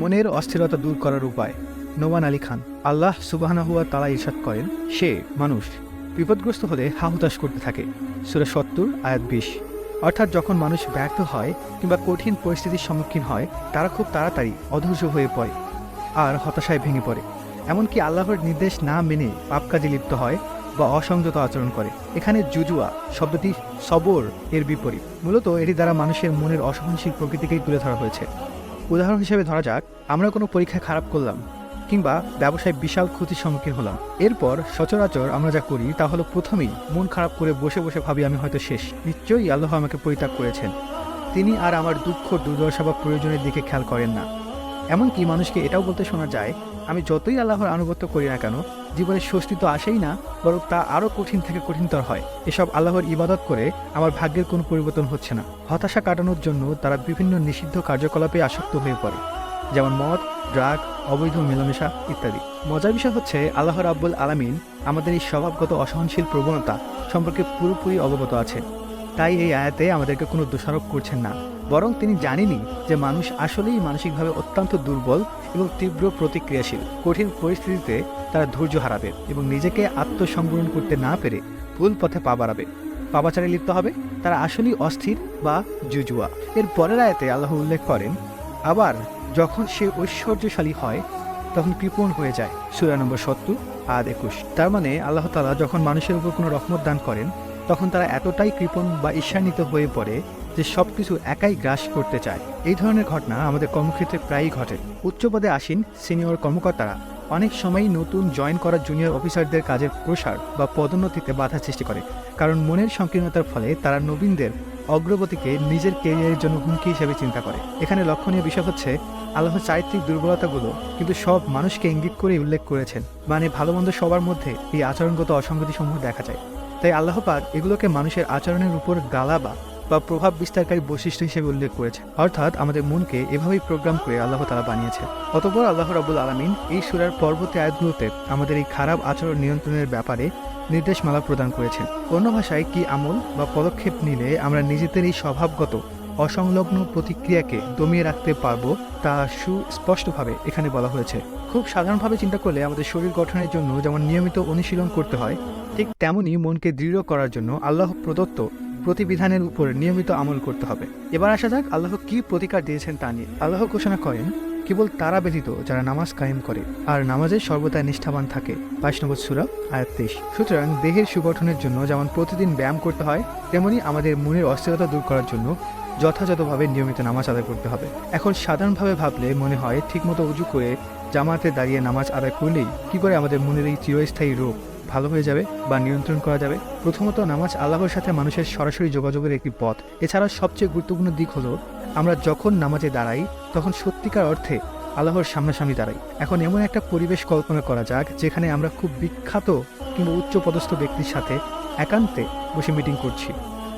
মনের অস্থিরতা দূর করার উপায়। নোমান আলী খান। আল্লাহ সুবহানাহু ওয়া তাআলা ইরশাদ করেন, সে মানুষ বিপদগ্রস্ত হলে হাহুতাশ করতে থাকে। সূরা ৭০ আয়াত ২০। অর্থাৎ যখন মানুষ ব্যর্থ হয় কিংবা কঠিন পরিস্থিতির সম্মুখীন হয়, তারা খুব তাড়াতাড়ি অধৈর্য হয়ে পড়ে আর হতাশায় ভেঙে পড়ে। এমনকি আল্লাহর নির্দেশ না মেনে পাপ কাজে লিপ্ত হয় বা অসংযত আচরণ করে। এখানে জুজুয়া শব্দটি সবর এর বিপরীত। মূলত এটি দ্বারা মানুষের মনের অসহনশীল প্রকৃতিকেই তুলে ধরা হয়েছে। উদাহরণ হিসেবে ধরা যাক, আমরা কোনো পরীক্ষায় খারাপ করলাম কিংবা ব্যবসায় বিশাল ক্ষতির সম্মুখীন হলাম। এরপর সচরাচর আমরা যা করি তা হলো প্রথমেই মন খারাপ করে বসে বসে ভাবি আমি হয়তো শেষ, নিশ্চয়ই আল্লাহ আমাকে পরিত্যাগ করেছেন, তিনি আর আমার দুঃখ দুর্দশা বা প্রয়োজনের দিকে খেয়াল করেন না। এমনকি মানুষকে এটাও বলতে শোনা যায়, আমি যতই আল্লাহর আনুগত্য করি না কেন, জীবনের স্বস্তি তো আসেই না, বরং তা আরও কঠিন থেকে কঠিনতর হয়। এসব আল্লাহর ইবাদত করে আমার ভাগ্যের কোনো পরিবর্তন হচ্ছে না। হতাশা কাটানোর জন্য তারা বিভিন্ন নিষিদ্ধ কার্যকলাপে আসক্ত হয়ে পড়ে, যেমন মদ, ড্রাগ, অবৈধ মেলামেশা ইত্যাদি। মজার বিষয় হচ্ছে, আল্লাহ রাব্বুল আলামিন আমাদের এই স্বভাবগত অসহনশীল প্রবণতা সম্পর্কে পুরোপুরি অবগত আছেন। তাই এই আয়াতে আমাদেরকে কোনো দোষারোপ করছেন না, বরং তিনি জানেনই যে মানুষ আসলেই মানসিকভাবে অত্যন্ত দুর্বল এবং তীব্র প্রতিক্রিয়াশীল। কঠিন পরিস্থিতিতে তারা ধৈর্য হারাবে এবং নিজেকে আত্মসংবরণ করতে না পেরে ভুল পথে পা বাড়াবে, পাপাচারে লিপ্ত হবে। তারা আসলেই অস্থির বা জুজুয়া। এর পরের আয়াতে আল্লাহ উল্লেখ করেন, আবার যখন সে ঐশ্বর্যশালী হয় তখন কৃপণ হয়ে যায়। সূরা নম্বর ৭০ আয়াত ২১। তার মানে আল্লাহ তাআলা যখন মানুষের উপর কোনো রহমত দান করেন, তখন তারা এতটাই কৃপণ বা ঈর্ষান্বিত হয়ে পড়ে যে সবকিছু একাই গ্রাস করতে চায়। এই ধরনের ঘটনা আমাদের কর্মক্ষেত্রে প্রায়ই ঘটে। উচ্চ পদে আসীন সিনিয়র কর্মকর্তারা অনেক সময়ই নতুন জয়েন করা জুনিয়র অফিসারদের কাজের প্রসার বা পদোন্নতিতে বাধা সৃষ্টি করে, কারণ মনের সংকীর্ণতার ফলে তারা নবীনদের অগ্রগতিকে নিজের ক্যারিয়ারের জন্য হুমকি হিসেবে চিন্তা করে। এখানে লক্ষণীয় বিষয় হচ্ছে, আল্লাহ চারিত্রিক দুর্বলতাগুলো কিন্তু সব মানুষকে ইঙ্গিত করে উল্লেখ করেছেন। মানে ভালো মন্দ সবার মধ্যে এই আচরণগত অসঙ্গতিসমূহ দেখা যায়। তাই আল্লাহ পাক এগুলোকে মানুষের আচরণের উপর গালাবা বা প্রভাব বিস্তারকারী বৈশিষ্ট্য হিসেবে উল্লেখ করেছে। অর্থাৎ আমাদের মনকে এভাবেই প্রোগ্রাম করে আল্লাহ তাআলা বানিয়েছে। অতঃপর আল্লাহ রাব্বুল আলামিন এই সূরার পরবর্তী আয়াতগুলোতে আমাদের এই খারাপ আচরণ নিয়ন্ত্রণের ব্যাপারে নির্দেশমালা প্রদান করেছেন। অন্য ভাষায় কি আমল বা পদক্ষেপ নিলে আমরা নিজেদের এই স্বভাবগত অসংলগ্ন প্রতিক্রিয়াকে দমিয়ে রাখতে পারবো তা সুস্পষ্টভাবে এখানে বলা হয়েছে। খুব সাধারণভাবে চিন্তা করলে আমাদের শরীর গঠনের জন্য যেমন নিয়মিত অনুশীলন করতে হয়, ঠিক তেমনই মনকে দৃঢ় করার জন্য আল্লাহ প্রদত্ত প্রতিবিধানের উপর নিয়মিত আমল করতে হবে। এবার আসা যাক আল্লাহ কি প্রতিকার দিয়েছেন তা নিয়ে। আল্লাহ ঘোষণা করেন, কেবল তারা ব্যতীত যারা নামাজ কায়েম করে আর নামাজের সর্বদা নিষ্ঠাবান থাকে। ২২ নম্বর সূরা আয়াত ২৩। সুতরাং দেহের সুগঠনের জন্য যেমন প্রতিদিন ব্যায়াম করতে হয়, তেমনি আমাদের মনের অস্থিরতা দূর করার জন্য যথাযথভাবে নিয়মিত নামাজ আদায় করতে হবে। এখন সাধারণভাবে ভাবলে মনে হয় ঠিকমতো উজু করে জামাতে দাঁড়িয়ে নামাজ আদায় করলেই কি করে আমাদের মনের এই চিরস্থায়ী রোগ ভালো হয়ে যাবে বা নিয়ন্ত্রণ করা যাবে। প্রথমত, নামাজ আল্লাহর সাথে মানুষের সরাসরি যোগাযোগের একটি পথ। এছাড়া সবচেয়ে গুরুত্বপূর্ণ দিক হলো, আমরা যখন নামাজে দাঁড়াই তখন সত্যিকার অর্থে আল্লাহর সামনাসামনি দাঁড়াই। এখন এমন একটা পরিবেশ কল্পনা করা যাক যেখানে আমরা খুব বিখ্যাত কিংবা উচ্চপদস্থ ব্যক্তির সাথে একান্তে বসে মিটিং করছি,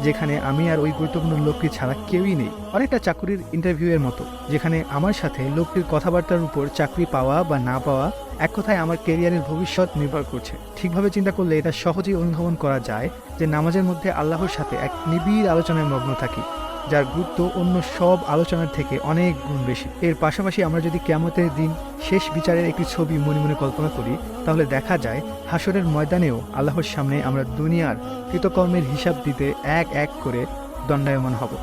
যেখানে আমি আর ওই গুরুত্বপূর্ণ লোকটি ছাড়া কেউই নেই। অনেকটা চাকরির ইন্টারভিউয়ের মতো, যেখানে আমার সাথে লোকটির কথাবার্তার উপর চাকরি পাওয়া বা না পাওয়া, এক কথায় আমার ক্যারিয়ারের ভবিষ্যৎ নির্ভর করছে। ঠিকভাবে চিন্তা করলে এটা সহজেই অনুধাবন করা যায় যে নামাজের মধ্যে আল্লাহর সাথে এক নিবিড় আলোচনায় মগ্ন থাকি, যার গুরুত্ব অন্য সব আলোচনার থেকে অনেক গুণ বেশি। এর পাশাপাশি আমরা যদি কিয়ামতের দিন শেষ বিচারের একটি ছবি মনে মনে কল্পনা করি, তাহলে দেখা যায় হাসরের ময়দানেও আল্লাহর সামনে আমরা দুনিয়ার কৃতকর্মের হিসাব দিতে এক এক করে দণ্ডায়মান হব।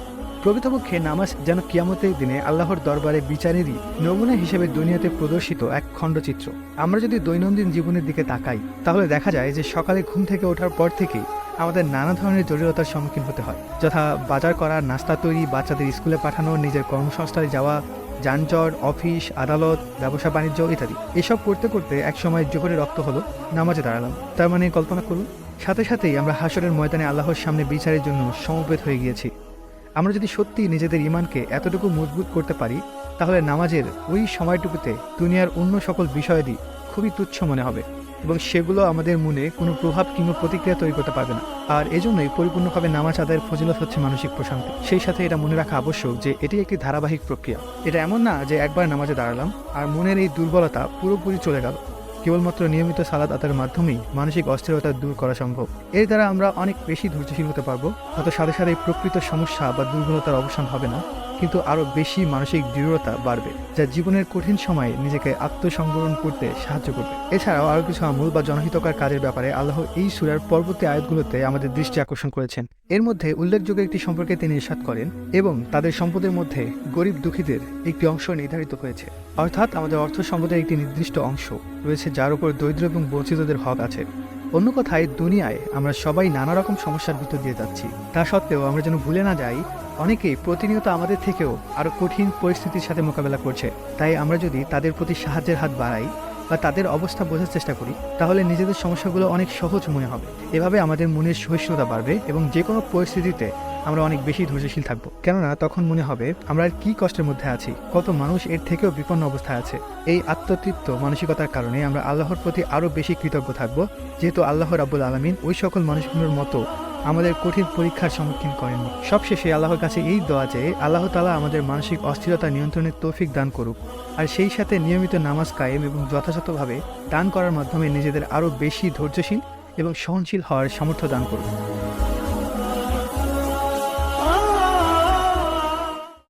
প্রকৃতপক্ষে নামাজ যেন কিয়ামতের দিনে আল্লাহর দরবারে বিচারেরই নমুনা হিসেবে দুনিয়াতে প্রদর্শিত এক খণ্ডচিত্র। আমরা যদি দৈনন্দিন জীবনের দিকে তাকাই, তাহলে দেখা যায় যে সকালে ঘুম থেকে ওঠার পর থেকেই আমাদের নানা ধরনের জটিলতার সম্মুখীন হতে হয়, যথা বাজার করা, নাস্তা তৈরি, বাচ্চাদের স্কুলে পাঠানো, নিজের কর্মসংস্থানে যাওয়া, যানজট, অফিস, আদালত, ব্যবসা বাণিজ্য ইত্যাদি। এসব করতে করতে এক সময় জোহরের রক্ত হলো, নামাজে দাঁড়ালাম। তার মানে কল্পনা করুন, সাথে সাথেই আমরা হাসরের ময়দানে আল্লাহর সামনে বিচারের জন্য সমবেত হয়ে গিয়েছি। আমরা যদি সত্যি নিজেদের ঈমানকে এতটুকু মজবুত করতে পারি, তাহলে নামাজের ওই সময়টুকুতে দুনিয়ার অন্য সকল বিষয়াদি খুবই তুচ্ছ মনে হবে এবং সেগুলো আমাদের মনে কোনো প্রভাব কিংবা প্রতিক্রিয়া তৈরি করতে পারবে না। আর এজন্যই পরিপূর্ণভাবে নামাজ আদায়ের ফজিলত হচ্ছে মানসিক প্রশান্তি। সেই সাথে এটা মনে রাখা আবশ্যক যে এটি একটি ধারাবাহিক প্রক্রিয়া। এটা এমন না যে একবার নামাজে দাঁড়ালাম আর মনের এই দুর্বলতা পুরোপুরি চলে গেল। কেবলমাত্র নিয়মিত সালাত আদায়ের মাধ্যমেই মানসিক অস্থিরতা দূর করা সম্ভব। এর দ্বারা আমরা অনেক বেশি ধৈর্যশীল হতে পারবো। হয়তো সাথে সাথে প্রকৃত সমস্যা বা দুর্বলতার অবসান হবে না, কিন্তু আরও বেশি মানসিক দৃঢ়তা বাড়বে, যা জীবনের কঠিন সময়ে নিজেকে আত্মসংবরণ করতে সাহায্য করবে। এছাড়াও আরও কিছু আমূল বা জনহিতকর কাজের ব্যাপারে আল্লাহ এই সূরার পরবর্তী আয়াতগুলোতে আমাদের দৃষ্টি আকর্ষণ করেছেন। এর মধ্যে উল্লেখযোগ্য একটি সম্পর্কে তিনি ইরশাদ করেন, এবং তাদের সম্পদের মধ্যে গরিব দুঃখীদের একটি অংশ নির্ধারিত হয়েছে। অর্থাৎ আমাদের অর্থ সম্পদের একটি নির্দিষ্ট অংশ রয়েছে যার উপর দরিদ্র এবং বঞ্চিতদের হক আছে। অন্য কথায়, দুনিয়ায় আমরা সবাই নানা রকম সমস্যার ভিতর দিয়ে যাচ্ছি। তা সত্ত্বেও আমরা যেন ভুলে না যাই, অনেকেই প্রতিনিয়ত আমাদের থেকেও আরও কঠিন পরিস্থিতির সাথে মোকাবেলা করছে। তাই আমরা যদি তাদের প্রতি সাহায্যের হাত বাড়াই বা তাদের অবস্থা বোঝার চেষ্টা করি, তাহলে নিজেদের সমস্যাগুলো অনেক সহজ মনে হবে। এভাবে আমাদের মনের সহিষ্ণুতা বাড়বে এবং যে কোনো পরিস্থিতিতে আমরা অনেক বেশি ধৈর্যশীল থাকবো। কেননা তখন মনে হবে আমরা আর কি কষ্টের মধ্যে আছি, কত মানুষ এর থেকেও বিপন্ন অবস্থায় আছে। এই আত্মতৃপ্ত মানসিকতার কারণে আমরা আল্লাহর প্রতি আরও বেশি কৃতজ্ঞ থাকবো, যেহেতু আল্লাহ রাব্বুল আলামিন ওই সকল মানুষগুলোর মতো আমাদের কঠিন পরীক্ষার সম্মুখীন করেননি। সবশেষে আল্লাহর কাছে এই দোয়া যে আল্লাহ তাআলা আমাদের মানসিক অস্থিরতা নিয়ন্ত্রণের তৌফিক দান করুক, আর সেই সাথে নিয়মিত নামাজ কায়েম এবং যথাযথভাবে দান করার মাধ্যমে নিজেদের আরও বেশি ধৈর্যশীল এবং সহনশীল হওয়ার সামর্থ্য দান করুক।